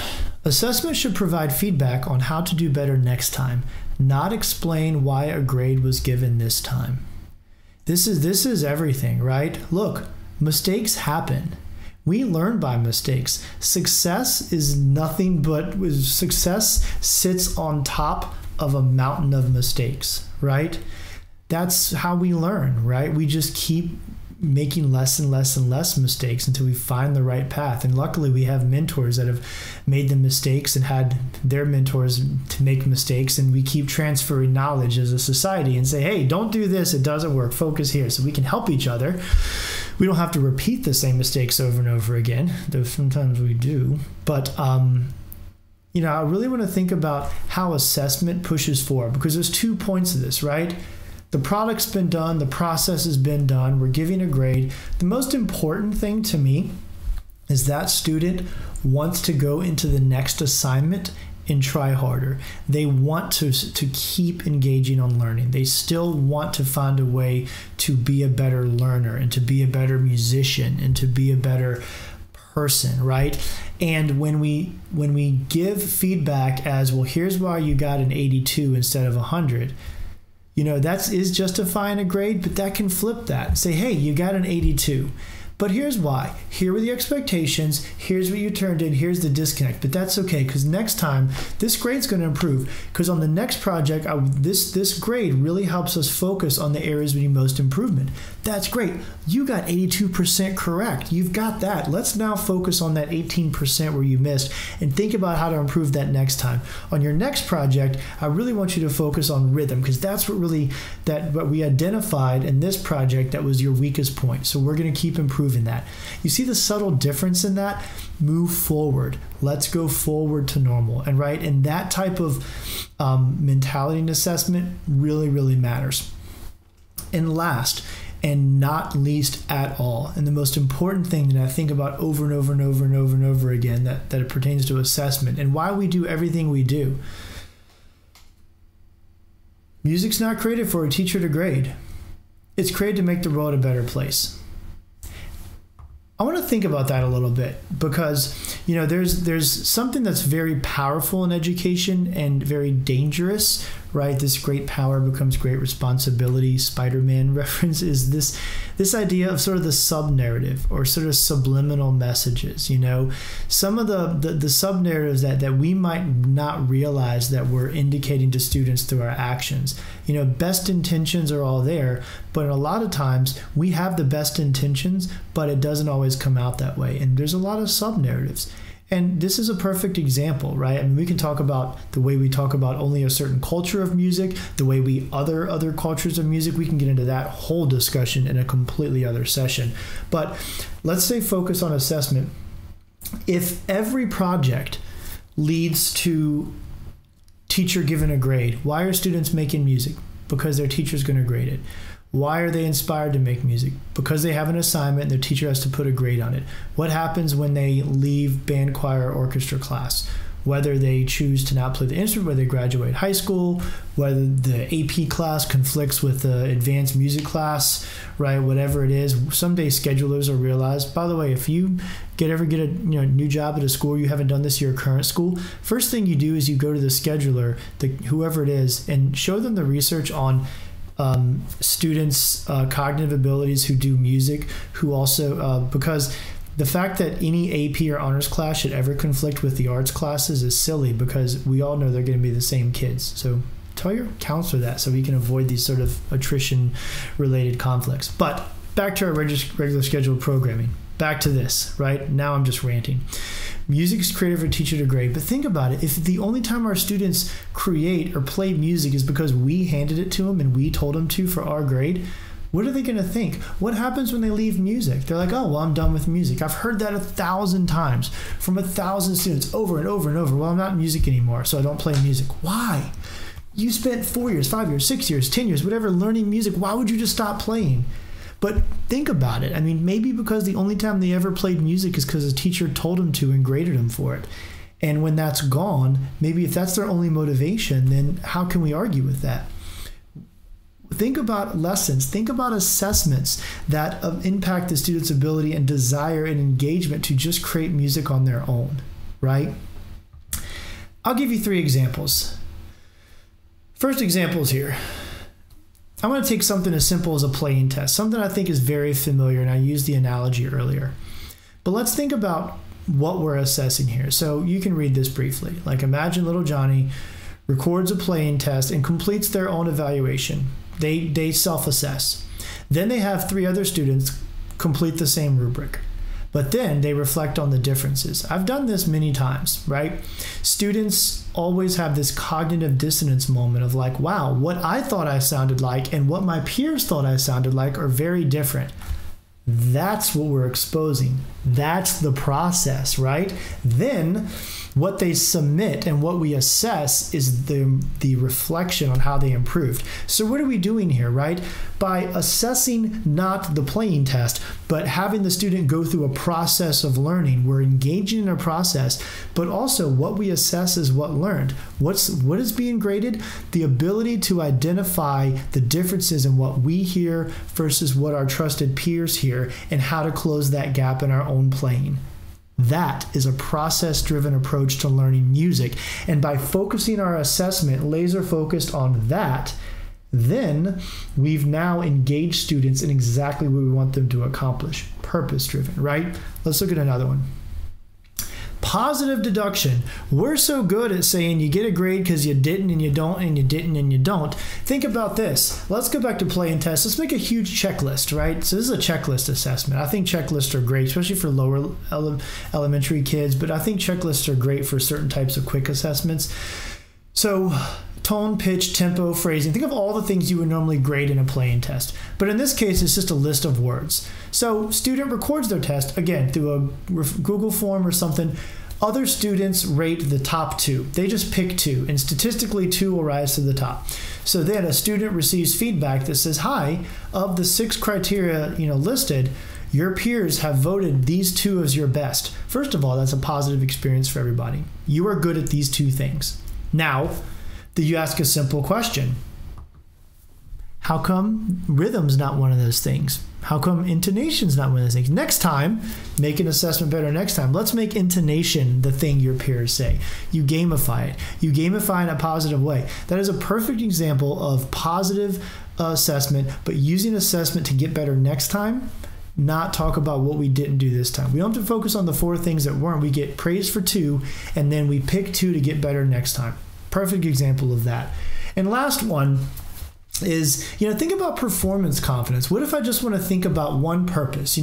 Assessment should provide feedback on how to do better next time, not explain why a grade was given this time. This is everything, right? Look, mistakes happen. We learn by mistakes. Success is nothing but success sits on top of a mountain of mistakes, right? That's how we learn, right? We just keep making less and less and less mistakes until we find the right path. And luckily we have mentors that have made the mistakes and had their mentors to make mistakes, and we keep transferring knowledge as a society and say, hey, don't do this, it doesn't work, focus here, so we can help each other. We don't have to repeat the same mistakes over and over again, though sometimes we do. But I really want to think about how assessment pushes forward, because there's 2 points of this, right? The product's been done, the process has been done, we're giving a grade. The most important thing to me is that student wants to go into the next assignment and try harder. They want to keep engaging on learning. They still want to find a way to be a better learner and to be a better musician and to be a better person, right? And when we give feedback as, well, here's why you got an 82 instead of 100, that is justifying a grade, but that can flip that and say, hey, you got an 82. But here's why. Here were the expectations. Here's what you turned in. Here's the disconnect. But that's okay, because next time, this grade's going to improve. Because on the next project, this grade really helps us focus on the areas we need most improvement. That's great. You got 82% correct. You've got that. Let's now focus on that 18% where you missed and think about how to improve that next time. On your next project, I really want you to focus on rhythm, because that's what we identified in this project that was your weakest point. So we're going to keep improving that. You see the subtle difference in that? Move forward. Let's go forward to normal. And that type of mentality and assessment really, really matters. And last, and not least at all, and the most important thing that I think about over and over and over and over and over again that it pertains to assessment and why we do everything we do. Music's not created for a teacher to grade. It's created to make the world a better place. I want to think about that a little bit, because there's something that's very powerful in education and very dangerous right? This great power becomes great responsibility. Spider-Man reference is this idea of sort of the sub-narrative or sort of subliminal messages, you know, some of the sub-narratives that we might not realize that we're indicating to students through our actions. You know, best intentions are all there, but a lot of times we have the best intentions, but it doesn't always come out that way. And there's a lot of sub-narratives. And this is a perfect example, right? I mean, we can talk about the way we talk about only a certain culture of music, the way we other cultures of music. We can get into that whole discussion in a completely other session. But let's say focus on assessment. If every project leads to teacher given a grade, why are students making music? Because their teacher's going to grade it. Why are they inspired to make music? Because they have an assignment and their teacher has to put a grade on it. What happens when they leave band, choir, or orchestra class? Whether they choose to not play the instrument, whether they graduate high school, whether the AP class conflicts with the advanced music class, right? Whatever it is, someday schedulers will realize, by the way, if you ever get a new job at a school, you haven't done this at your current school, first thing you do is you go to the scheduler, whoever it is, and show them the research on students' cognitive abilities who do music, who also, because the fact that any AP or honors class should ever conflict with the arts classes is silly, because we all know they're going to be the same kids. So tell your counselor that so we can avoid these sort of attrition-related conflicts. But back to our regular scheduled programming. Back to this, right? Now I'm just ranting. Music is created for a teacher to grade, but think about it. If the only time our students create or play music is because we handed it to them and we told them to for our grade, what are they going to think? What happens when they leave music? They're like, oh, well, I'm done with music. I've heard that 1,000 times from 1,000 students over and over and over. Well, I'm not in music anymore, so I don't play music. Why? You spent 4 years, 5 years, 6 years, 10 years, whatever, learning music. Why would you just stop playing? But think about it. I mean, maybe because the only time they ever played music is because a teacher told them to and graded them for it. And when that's gone, maybe if that's their only motivation, then how can we argue with that? Think about lessons. Think about assessments that impact the student's ability and desire and engagement to just create music on their own, right? I'll give you 3 examples. First example is here. I'm going to take something as simple as a playing test, something I think is very familiar, and I used the analogy earlier. But let's think about what we're assessing here. So you can read this briefly. Like, imagine little Johnny records a playing test and completes their own evaluation. They self-assess. Then they have 3 other students complete the same rubric. But then they reflect on the differences. I've done this many times, right? Students always have this cognitive dissonance moment of like, wow, what I thought I sounded like and what my peers thought I sounded like are very different. That's what we're exposing. That's the process, right? Then what they submit and what we assess is the reflection on how they improved. So what are we doing here, right? By assessing not the playing test, but having the student go through a process of learning, we're engaging in a process, but also what we assess is what learned. What is being graded? The ability to identify the differences in what we hear versus what our trusted peers hear and how to close that gap in our own playing. That is a process-driven approach to learning music. And by focusing our assessment laser focused on that, then we've now engaged students in exactly what we want them to accomplish. Purpose-driven, right? Let's look at another one. Positive deduction. We're so good at saying you get a grade because you didn't and you don't and you didn't and you don't. Think about this. Let's go back to playing tests. Let's make a huge checklist, right? So this is a checklist assessment. I think checklists are great, especially for lower elementary kids, but I think checklists are great for certain types of quick assessments. So tone, pitch, tempo, phrasing. Think of all the things you would normally grade in a playing test. But in this case, it's just a list of words. So student records their test, again, through a Google form or something. Other students rate the top 2. They just pick 2, and statistically 2 will rise to the top. So then a student receives feedback that says, hi, of the 6 criteria listed, your peers have voted these 2 as your best. First of all, that's a positive experience for everybody. You are good at these 2 things. Now, you ask a simple question. How come rhythm's not one of those things? How come intonation's not one of those things? Next time, make an assessment better next time. Let's make intonation the thing your peers say. You gamify it. You gamify in a positive way. That is a perfect example of positive assessment, but using assessment to get better next time, not talk about what we didn't do this time. We don't have to focus on the 4 things that weren't. We get praised for 2, and then we pick 2 to get better next time. Perfect example of that. And last one is, think about performance confidence. What if I just want to think about one purpose?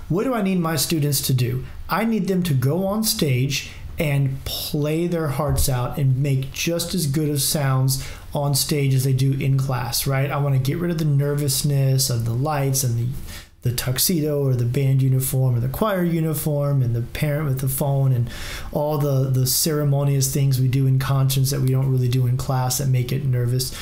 What do I need my students to do? I need them to go on stage and play their hearts out and make just as good of sounds on stage as they do in class, right? I want to get rid of the nervousness of the lights and the tuxedo or the band uniform or the choir uniform and the parent with the phone and all the ceremonious things we do in concerts that we don't really do in class that make it nervous.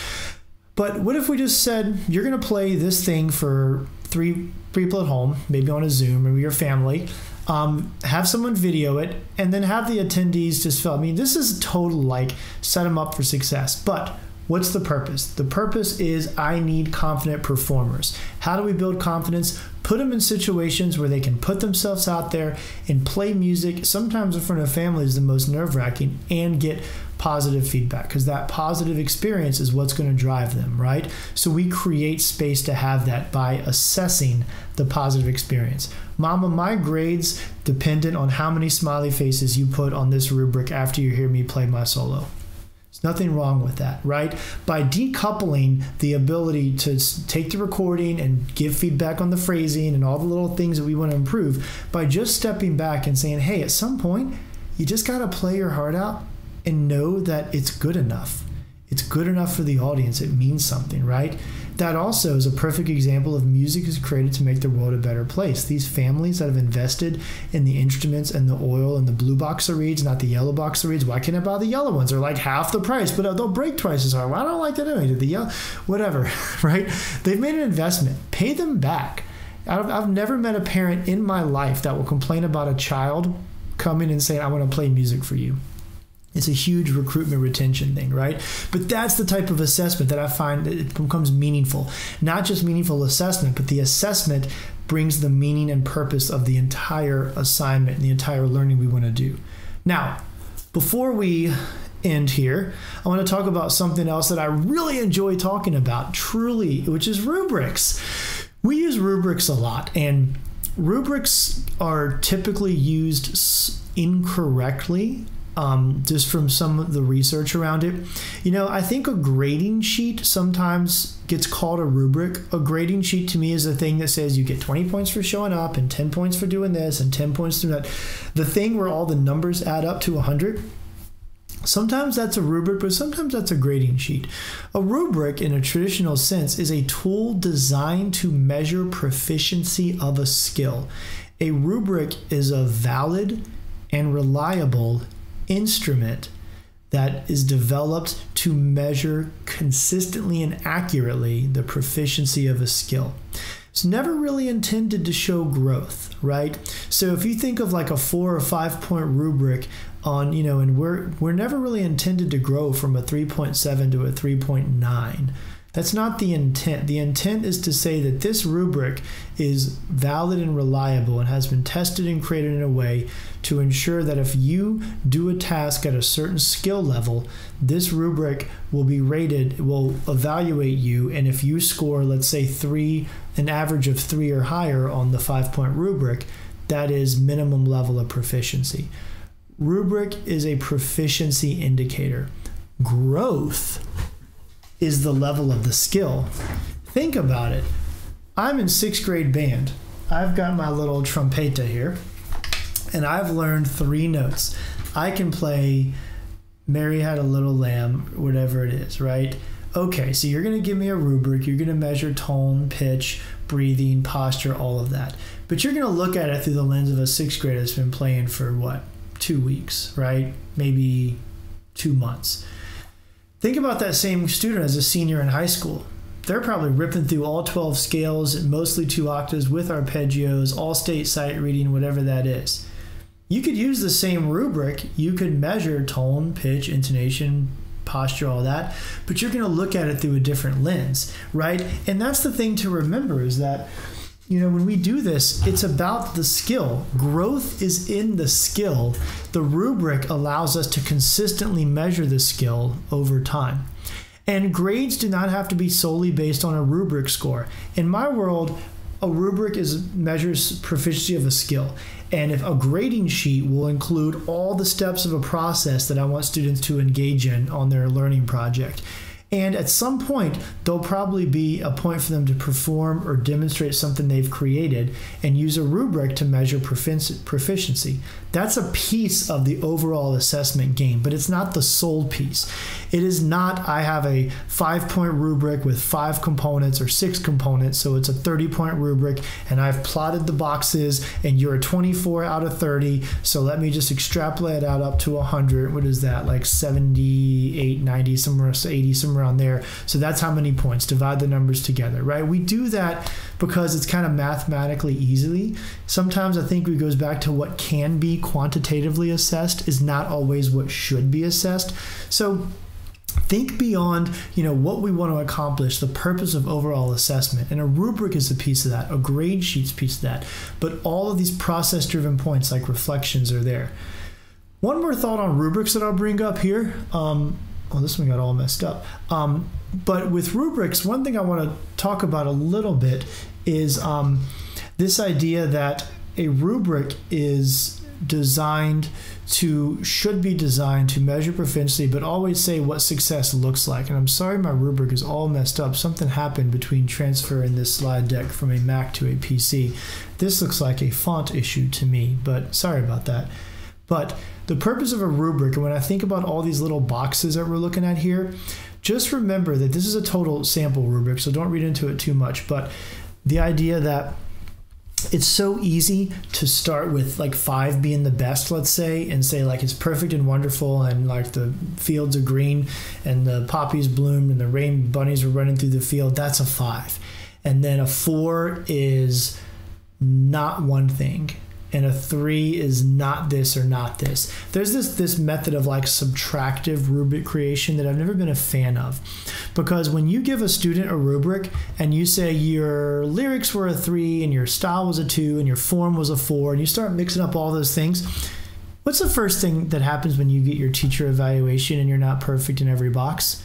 But what if we just said, you're going to play this thing for 3 people at home, maybe on a Zoom or with your family, have someone video it, and then have the attendees just film. This is total set them up for success. But what's the purpose? The purpose is I need confident performers. How do we build confidence? Put them in situations where they can put themselves out there and play music, sometimes in front of family is the most nerve-wracking, and get positive feedback, because that positive experience is what's going to drive them, right? So we create space to have that by assessing the positive experience. Mama, my grades dependent on how many smiley faces you put on this rubric after you hear me play my solo. Nothing wrong with that, right? By decoupling the ability to take the recording and give feedback on the phrasing and all the little things that we want to improve, by just stepping back and saying, hey, at some point, you just got to play your heart out and know that it's good enough. It's good enough for the audience. It means something, right? That also is a perfect example of music is created to make the world a better place. These families that have invested in the instruments and the oil and the blue box of reeds, not the yellow box of reeds. Why can't I buy the yellow ones? They're like half the price, but they'll break twice as hard. Well, I don't like that anyway. The yellow, whatever, right? They've made an investment. Pay them back. I've never met a parent in my life that will complain about a child coming and saying, I want to play music for you. It's a huge recruitment retention thing, right? But that's the type of assessment that I find that it becomes meaningful. Not just meaningful assessment, but the assessment brings the meaning and purpose of the entire assignment and the entire learning we want to do. Now, before we end here, I want to talk about something else that I really enjoy talking about, truly, which is rubrics. We use rubrics a lot, and rubrics are typically used incorrectly. Just from some of the research around it. I think a grading sheet sometimes gets called a rubric. A grading sheet to me is a thing that says you get 20 points for showing up and 10 points for doing this and 10 points for that. The thing where all the numbers add up to 100, sometimes that's a rubric, but sometimes that's a grading sheet. A rubric, in a traditional sense, is a tool designed to measure proficiency of a skill. A rubric is a valid and reliable instrument that is developed to measure consistently and accurately the proficiency of a skill. It's never really intended to show growth, right? So if you think of like a 4 or 5 point rubric on, and we're never really intended to grow from a 3.7 to a 3.9. That's not the intent. The intent is to say that this rubric is valid and reliable and has been tested and created in a way to ensure that if you do a task at a certain skill level, this rubric will be rated, will evaluate you, and if you score, let's say an average of 3 or higher on the 5-point rubric, that is minimum level of proficiency. Rubric is a proficiency indicator. Growth is the level of the skill. Think about it. I'm in 6th grade band. I've got my little trompeta here, and I've learned 3 notes. I can play Mary Had a Little Lamb, whatever it is, right? Okay, so you're going to give me a rubric. You're going to measure tone, pitch, breathing, posture, all of that. But you're going to look at it through the lens of a 6th grader that's been playing for, 2 weeks, right? Maybe 2 months. Think about that same student as a senior in high school. They're probably ripping through all 12 scales, mostly 2 octaves with arpeggios, all state sight reading, whatever that is. You could use the same rubric. You could measure tone, pitch, intonation, posture, all that, but you're going to look at it through a different lens, right? And that's the thing to remember is that, you know, when we do this, it's about the skill. Growth is in the skill. The rubric allows us to consistently measure the skill over time. And grades do not have to be solely based on a rubric score. In my world, a rubric measures proficiency of a skill. And if a grading sheet will include all the steps of a process that I want students to engage in on their learning project. And at some point, there'll probably be a point for them to perform or demonstrate something they've created and use a rubric to measure proficiency. That's a piece of the overall assessment game, but it's not the sole piece. It is not, I have a 5-point rubric with 5 components or 6 components, so it's a 30-point rubric, and I've plotted the boxes, and you're a 24 out of 30, so let me just extrapolate out up to 100. What is that, like 78, 90, somewhere, 80, somewhere on there. So that's how many points. Divide the numbers together, right? We do that because it's kind of mathematically easily. Sometimes I think it goes back to what can be quantitatively assessed is not always what should be assessed. So think beyond, you know, what we want to accomplish, the purpose of overall assessment. And a rubric is a piece of that. A grade sheet's a piece of that. But all of these process-driven points like reflections are there. One more thought on rubrics that I'll bring up here. Well, this one got all messed up. But with rubrics, one thing I want to talk about a little bit is this idea that a rubric is should be designed to measure proficiency, but always say what success looks like. And I'm sorry my rubric is all messed up. Something happened between transferring this slide deck from a Mac to a PC. This looks like a font issue to me, but sorry about that. But the purpose of a rubric, and when I think about all these little boxes that we're looking at here, just remember that this is a total sample rubric, so don't read into it too much. But the idea that it's so easy to start with like 5 being the best, let's say, and say like it's perfect and wonderful and like the fields are green and the poppies bloomed and the rain bunnies were running through the field. That's a 5. And then a 4 is not one thing. And a 3 is not this or not this. There's this method of like subtractive rubric creation that I've never been a fan of. Because when you give a student a rubric and you say your lyrics were a 3 and your style was a 2 and your form was a 4 and you start mixing up all those things, what's the first thing that happens when you get your teacher evaluation and you're not perfect in every box?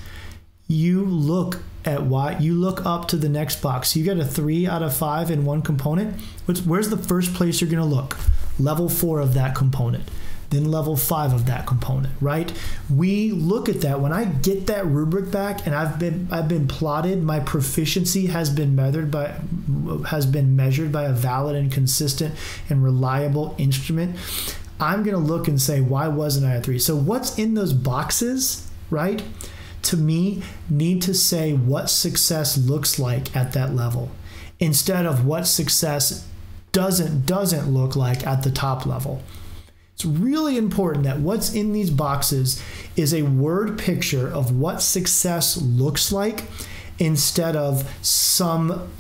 You look at you look up to the next box. You get a 3 out of 5 in one component. Where's the first place you're going to look? Level 4 of that component, then level 5 of that component, right? We look at that. When I get that rubric back and I've been plotted, my proficiency has been measured by a valid and consistent and reliable instrument. I'm going to look and say, why wasn't I a 3? So what's in those boxes, right? To me, need to say what success looks like at that level instead of what success doesn't look like at the top level. It's really important that what's in these boxes is a word picture of what success looks like instead of some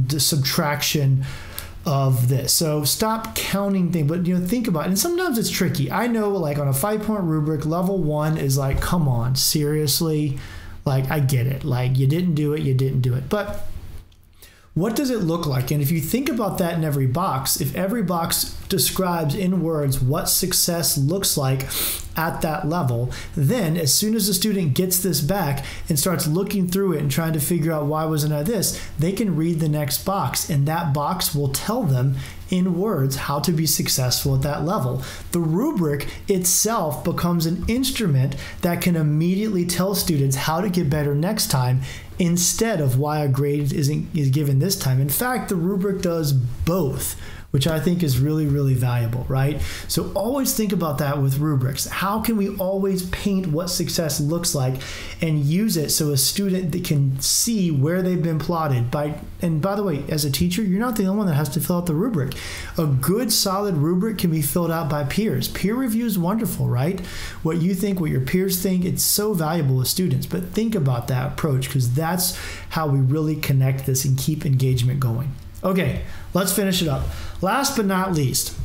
subtraction of this. So stop counting things, but think about it. And sometimes it's tricky. I know like on a 5-point rubric, level 1 is like, come on, seriously? Like, I get it. Like, you didn't do it. But what does it look like? And if you think about that in every box, if every box describes in words what success looks like at that level, then as soon as the student gets this back and starts looking through it and trying to figure out why wasn't I this, they can read the next box, and that box will tell them in words how to be successful at that level. The rubric itself becomes an instrument that can immediately tell students how to get better next time instead of why a grade is given this time. In fact, the rubric does both, which I think is really, really valuable, right? So always think about that with rubrics. How can we always paint what success looks like and use it so a student that can see where they've been plotted? And by the way, as a teacher, you're not the only one that has to fill out the rubric. A good, solid rubric can be filled out by peers. Peer review is wonderful, right? What you think, what your peers think, it's so valuable with students. But think about that approach, because that's how we really connect this and keep engagement going. Okay, let's finish it up. Last but not least,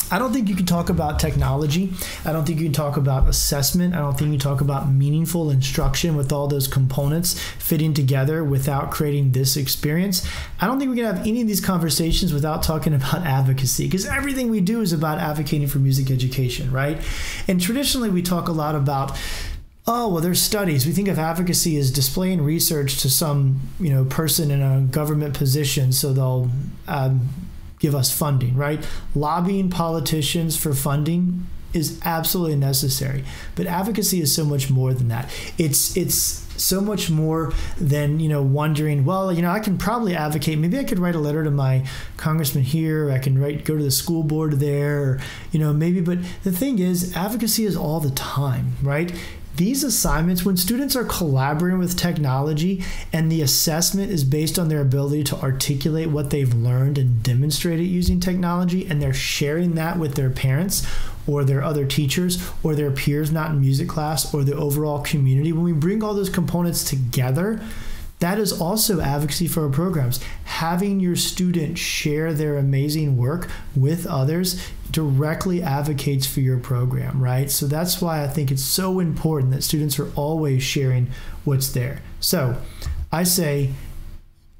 I don't think you can talk about technology. I don't think you can talk about assessment. I don't think you can talk about meaningful instruction with all those components fitting together without creating this experience. I don't think we can have any of these conversations without talking about advocacy, because everything we do is about advocating for music education, right? And traditionally we talk a lot about, oh, well, there's studies. We think of advocacy as displaying research to some, person in a government position so they'll give us funding, right? Lobbying politicians for funding is absolutely necessary, but advocacy is so much more than that. It's so much more than wondering, well, I can probably advocate. Maybe I could write a letter to my congressman here. I can go to the school board there, maybe. But the thing is, advocacy is all the time, right? These assignments, when students are collaborating with technology and the assessment is based on their ability to articulate what they've learned and demonstrate it using technology, and they're sharing that with their parents or their other teachers or their peers not in music class or the overall community, when we bring all those components together, that is also advocacy for our programs. Having your student share their amazing work with others directly advocates for your program, right? So that's why I think it's so important that students are always sharing what's there. So I say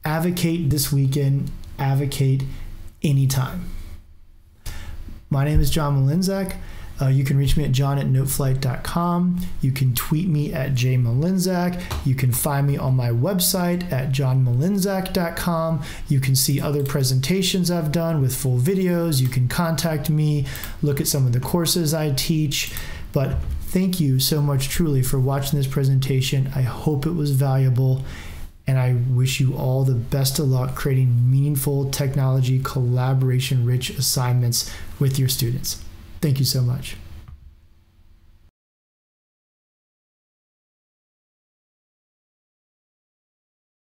advocate this weekend, advocate anytime. My name is John Malinzak. You can reach me at john@noteflight.com. You can tweet me at jmalinzak. You can find me on my website at johnmalinzak.com. You can see other presentations I've done with full videos. You can contact me, look at some of the courses I teach. But thank you so much truly for watching this presentation. I hope it was valuable, and I wish you all the best of luck creating meaningful technology, collaboration-rich assignments with your students. Thank you so much.